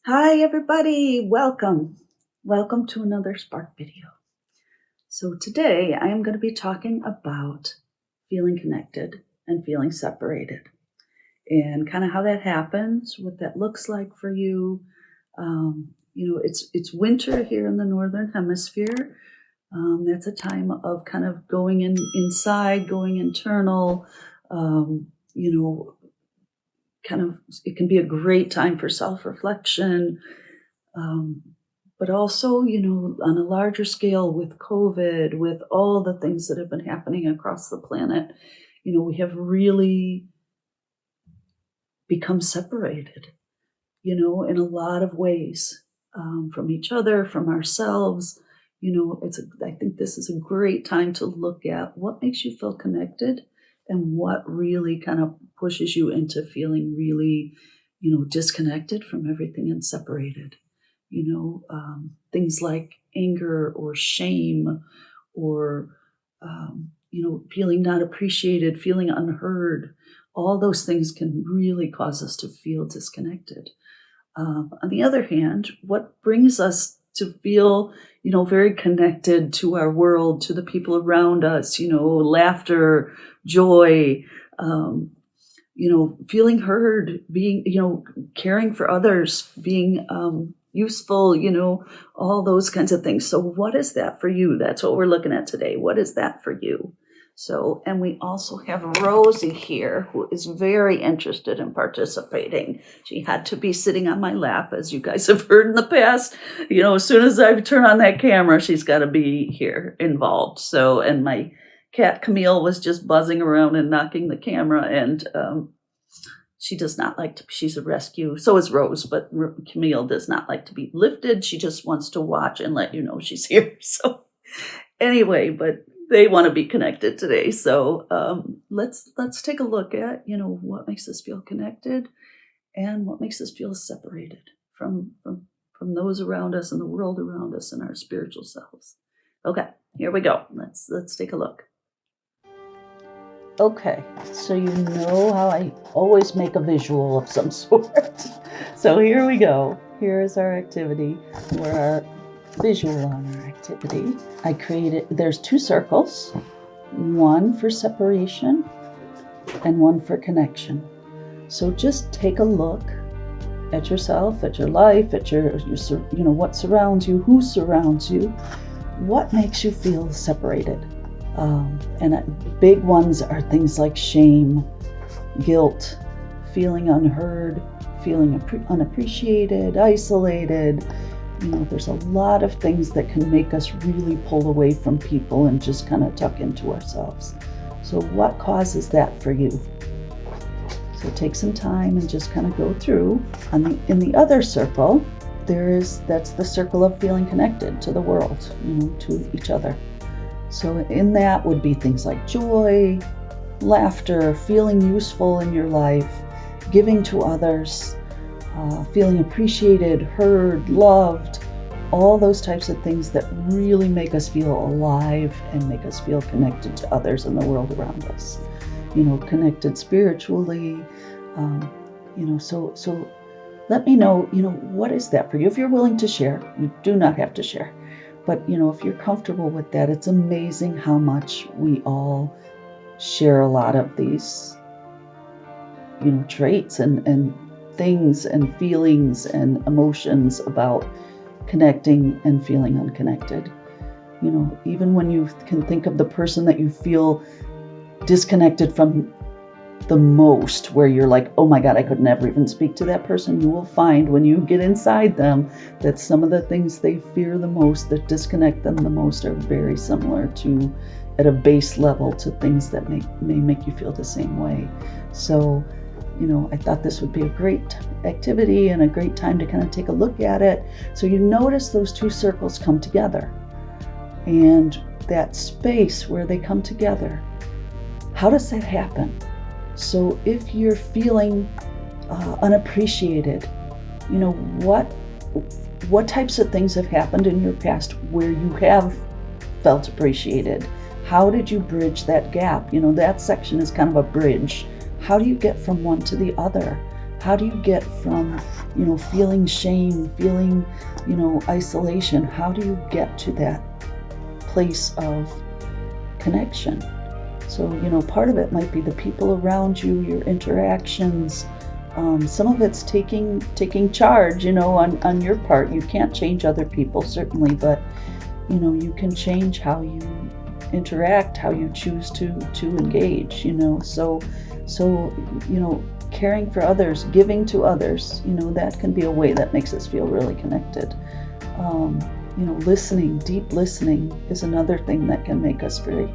Hi, everybody. Welcome. Welcome to another Spark video. So today I am going to be talking about feeling connected and feeling separated and kind of how that happens, what that looks like for you. It's winter here in the Northern Hemisphere. That's a time of kind of going inside, going internal, um, you know, kind of, it can be a great time for self-reflection. Um, but also, on a larger scale with COVID, with all the things that have been happening across the planet, we have really become separated, in a lot of ways, from each other, from ourselves. I think this is a great time to look at what makes you feel connected and what really kind of pushes you into feeling really, disconnected from everything and separated. Things like anger or shame or, feeling not appreciated, feeling unheard. All those things can really cause us to feel disconnected. On the other hand, what brings us to feel, very connected to our world, to the people around us, laughter, joy, feeling heard, being, caring for others, being useful, all those kinds of things. So what is that for you? That's what we're looking at today. What is that for you? So, and we also have Rosie here, who is very interested in participating. She had to be sitting on my lap, as you guys have heard in the past. As soon as I turn on that camera, she's got to be here involved. So, and my cat Camille was just buzzing around and knocking the camera, and she does not like to, she's a rescue. So is Rose, but Camille does not like to be lifted. She just wants to watch and let you know she's here. So anyway, but they want to be connected today. So let's take a look at, what makes us feel connected and what makes us feel separated from those around us and the world around us and our spiritual selves. Okay, here we go. Let's take a look. Okay, so you know how I always make a visual of some sort. So here we go. Here is our activity, or our visual on our activity. I created, there's two circles, one for separation and one for connection. So just take a look at yourself, at your life, at your what surrounds you, who surrounds you, what makes you feel separated. And big ones are things like shame, guilt, feeling unheard, feeling unappreciated, isolated. There's a lot of things that can make us really pull away from people and just kind of tuck into ourselves. So what causes that for you? So take some time and just kind of go through. In the other circle, that's the circle of feeling connected to the world, to each other. So in that would be things like joy, laughter, feeling useful in your life, giving to others, feeling appreciated, heard, loved, all those types of things that really make us feel alive and make us feel connected to others in the world around us. Connected spiritually. So let me know, what is that for you? If you're willing to share, you do not have to share. But, if you're comfortable with that, it's amazing how much we all share a lot of these, traits and things and feelings and emotions about connecting and feeling unconnected. Even when you can think of the person that you feel disconnected from the most, where you're like, oh my God, I could never even speak to that person, you will find when you get inside them that some of the things they fear the most, that disconnect them the most, are very similar to, at a base level, to things that may make you feel the same way. So, I thought this would be a great activity and a great time to kind of take a look at it. So you notice those two circles come together, and that space where they come together, how does that happen? So if you're feeling unappreciated, what types of things have happened in your past where you have felt appreciated? How did you bridge that gap? That section is kind of a bridge. How do you get from one to the other? How do you get from, feeling shame, feeling, isolation? How do you get to that place of connection? So, part of it might be the people around you, your interactions. Some of it's taking charge, on your part. You can't change other people, certainly, but, you can change how you interact, how you choose to engage, So, caring for others, giving to others, that can be a way that makes us feel really connected. Listening, deep listening is another thing that can make us very,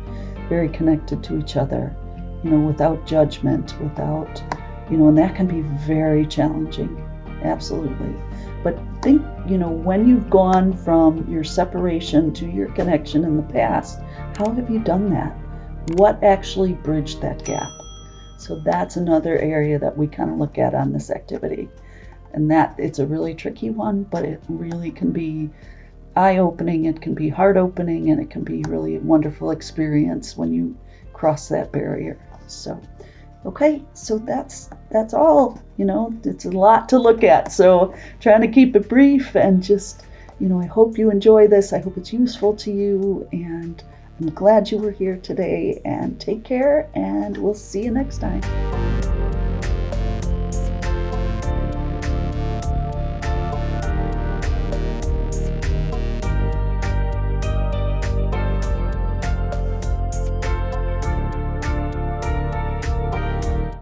very connected to each other, without judgment, without, and that can be very challenging, absolutely. But think, when you've gone from your separation to your connection in the past, how have you done that? What actually bridged that gap? So that's another area that we kind of look at on this activity. And that it's a really tricky one, but it really can be eye-opening, it can be heart-opening, and it can be really a wonderful experience when you cross that barrier. So, okay, so that's all. It's a lot to look at. So trying to keep it brief and just, I hope you enjoy this. I hope it's useful to you, and I'm glad you were here today, and take care, and we'll see you next time.